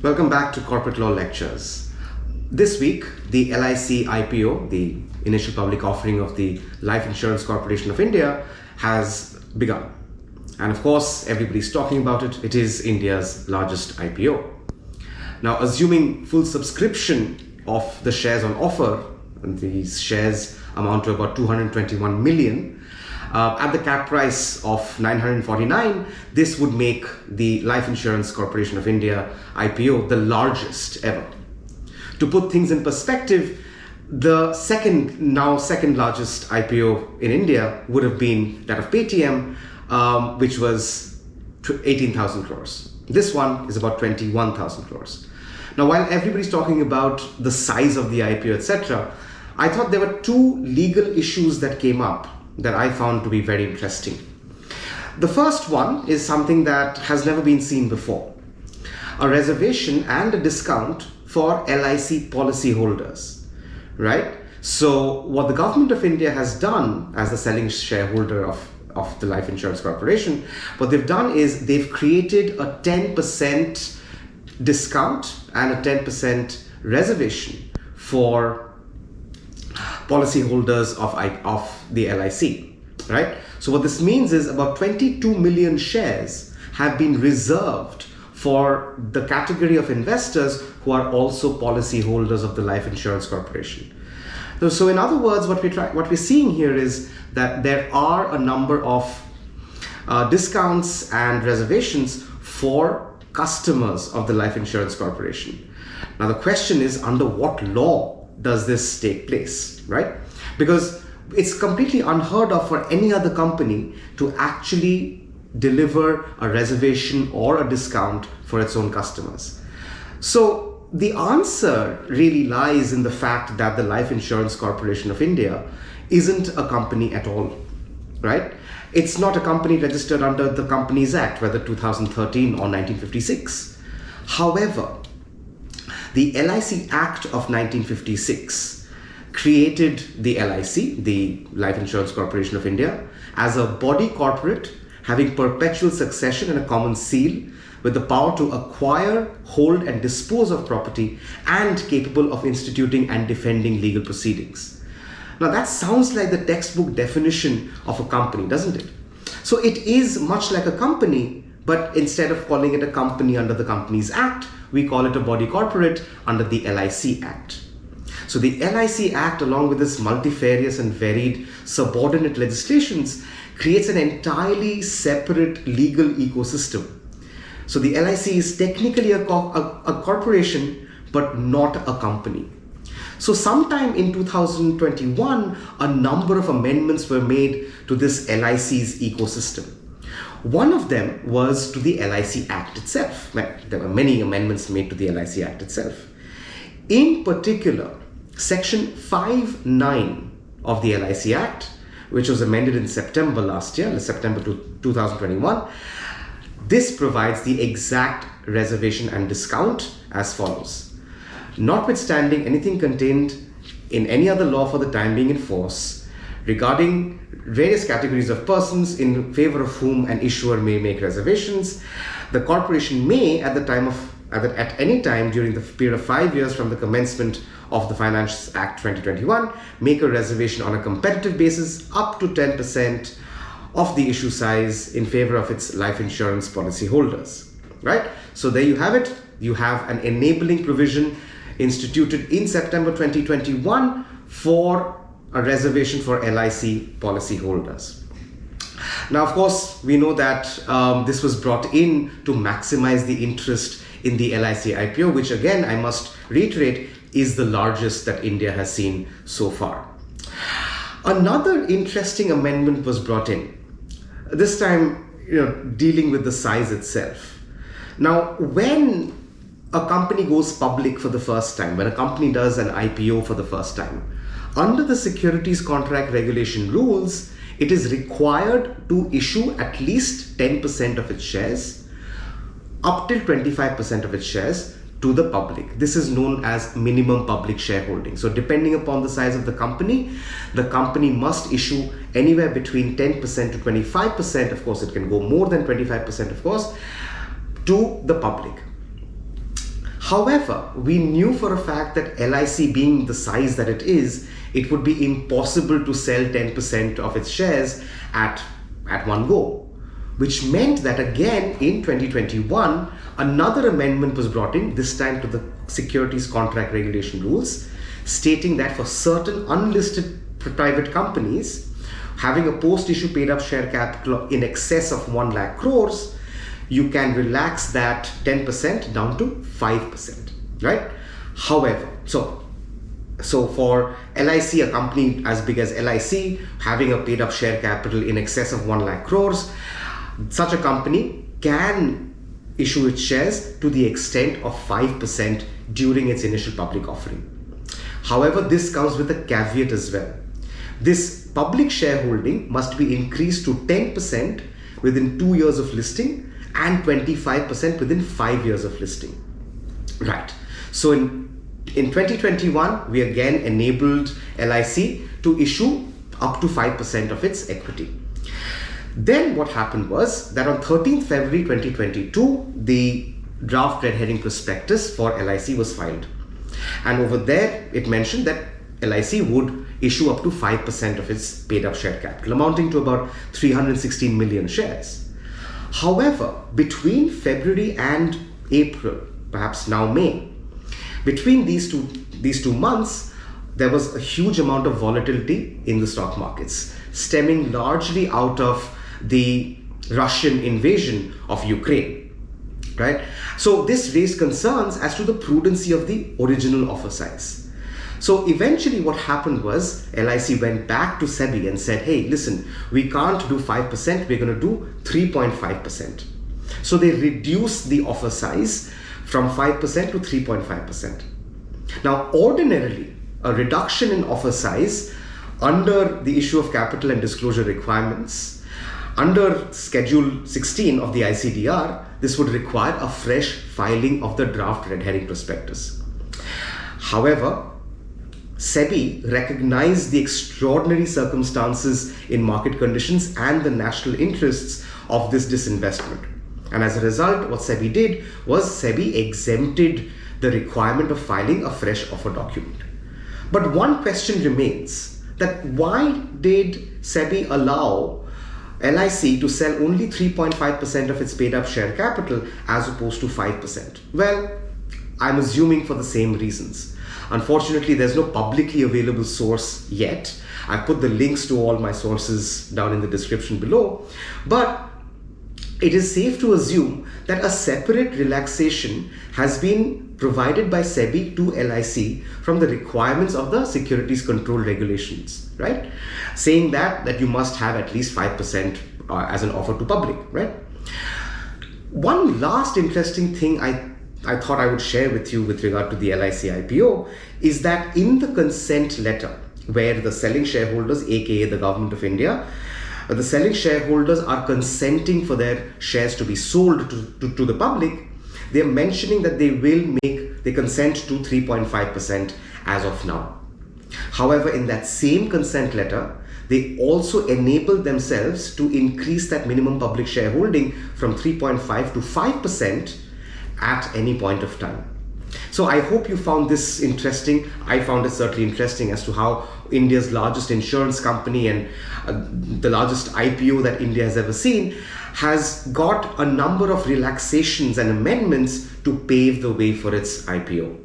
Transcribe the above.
Welcome back to Corporate Law Lectures. This week, the LIC IPO, the initial public offering of the Life Insurance Corporation of India, has begun. And of course, everybody's talking about it. It is India's largest IPO. Now, assuming full subscription of the shares on offer, and these shares amount to about 221 million, at the cap price of 949, this would make the Life Insurance Corporation of India IPO the largest ever. To put things in perspective, the second largest IPO in India would have been that of Paytm, which was 18,000 crores. This one is about 21,000 crores. Now, while everybody's talking about the size of the IPO, etc., I thought there were two legal issues that came up that I found to be very interesting. The first one is something that has never been seen before: a reservation and a discount for LIC policyholders, right? So what the government of India has done as the selling shareholder of the Life Insurance Corporation, what they've done is they've created a 10% discount and a 10% reservation for policyholders of the LIC, right? So what this means is about 22 million shares have been reserved for the category of investors who are also policyholders of the Life Insurance Corporation. So in other words, what we're seeing here is that there are a number of discounts and reservations for customers of the Life Insurance Corporation. Now the question is, under what law does this take place, right? Because it's completely unheard of for any other company to actually deliver a reservation or a discount for its own customers. So the answer really lies in the fact that the Life Insurance Corporation of India isn't a company at all, right? It's not a company registered under the Companies Act, whether 2013 or 1956. However, the LIC Act of 1956 created the LIC, the Life Insurance Corporation of India, as a body corporate having perpetual succession and a common seal, with the power to acquire, hold and dispose of property, and capable of instituting and defending legal proceedings. Now that sounds like the textbook definition of a company, doesn't it? So it is much like a company, but instead of calling it a company under the Companies Act, we call it a body corporate under the LIC Act. So the LIC Act, along with its multifarious and varied subordinate legislations, creates an entirely separate legal ecosystem. So the LIC is technically a corporation, but not a company. So sometime in 2021, a number of amendments were made to this LIC's ecosystem. One of them was to the LIC Act itself. Well, there were many amendments made to the LIC Act itself. In particular, Section 5(9) of the LIC Act, which was amended in September last year, September 2021, this provides the exact reservation and discount as follows: notwithstanding anything contained in any other law for the time being in force regarding various categories of persons in favor of whom an issuer may make reservations, the corporation may, at any time during the period of 5 years from the commencement of the Finance Act 2021, make a reservation on a competitive basis up to 10% of the issue size in favor of its life insurance policy holders, right? So there you have it. You have an enabling provision instituted in September 2021 for a reservation for LIC policy holders. Now, of course, we know that this was brought in to maximize the interest in the LIC IPO, which again, I must reiterate, is the largest that India has seen so far. Another interesting amendment was brought in, this time dealing with the size itself. Now, when a company goes public for the first time, when a company does an IPO for the first time, under the securities contract regulation rules, it is required to issue at least 10% of its shares, up till 25% of its shares, to the public. This is known as minimum public shareholding. So depending upon the size of the company must issue anywhere between 10% to 25%. Of course, it can go more than 25%, of course, to the public. However, we knew for a fact that LIC, being the size that it is, it would be impossible to sell 10% of its shares at one go, which meant that again in 2021, another amendment was brought in, this time to the securities contract regulation rules, stating that for certain unlisted private companies having a post-issue paid-up share capital in excess of 1 lakh crores, you can relax that 10% down to 5%, right? However, so for LIC, a company as big as LIC, having a paid-up share capital in excess of 1 lakh crores, such a company can issue its shares to the extent of 5% during its initial public offering. However, this comes with a caveat as well. This public shareholding must be increased to 10% within 2 years of listing and 25% within 5 years of listing. Right. So in 2021, we again enabled LIC to issue up to 5% of its equity. Then what happened was that on 13th February 2022, the draft red herring prospectus for LIC was filed. And over there, it mentioned that LIC would issue up to 5% of its paid up share capital, amounting to about 316 million shares. However, between February and April, perhaps now May, between these two months, there was a huge amount of volatility in the stock markets, stemming largely out of the Russian invasion of Ukraine, right? So this raised concerns as to the prudency of the original offer size. So eventually what happened was LIC went back to SEBI and said, hey, listen, we can't do 5%, we're going to do 3.5%. So they reduced the offer size from 5% to 3.5%. Now, ordinarily, a reduction in offer size under the issue of capital and disclosure requirements, under Schedule 16 of the ICDR, this would require a fresh filing of the draft red herring prospectus. However, SEBI recognized the extraordinary circumstances in market conditions and the national interests of this disinvestment. And as a result, what SEBI did was SEBI exempted the requirement of filing a fresh offer document. But one question remains, that why did SEBI allow LIC to sell only 3.5% of its paid up share capital as opposed to 5%? Well, I'm assuming for the same reasons. Unfortunately, there's no publicly available source yet. I put the links to all my sources down in the description below, but it is safe to assume that a separate relaxation has been provided by SEBI to LIC from the requirements of the securities control regulations, right? Saying that you must have at least 5% as an offer to public, right? One last interesting thing I thought I would share with you with regard to the LIC IPO is that in the consent letter, where the selling shareholders, aka the Government of India, the selling shareholders are consenting for their shares to be sold to the public, they are mentioning that they consent to 3.5% as of now. However, in that same consent letter, they also enable themselves to increase that minimum public shareholding from 3.5 to 5% at any point of time. So I hope you found this interesting. I found it certainly interesting as to how India's largest insurance company and the largest IPO that India has ever seen has got a number of relaxations and amendments to pave the way for its IPO.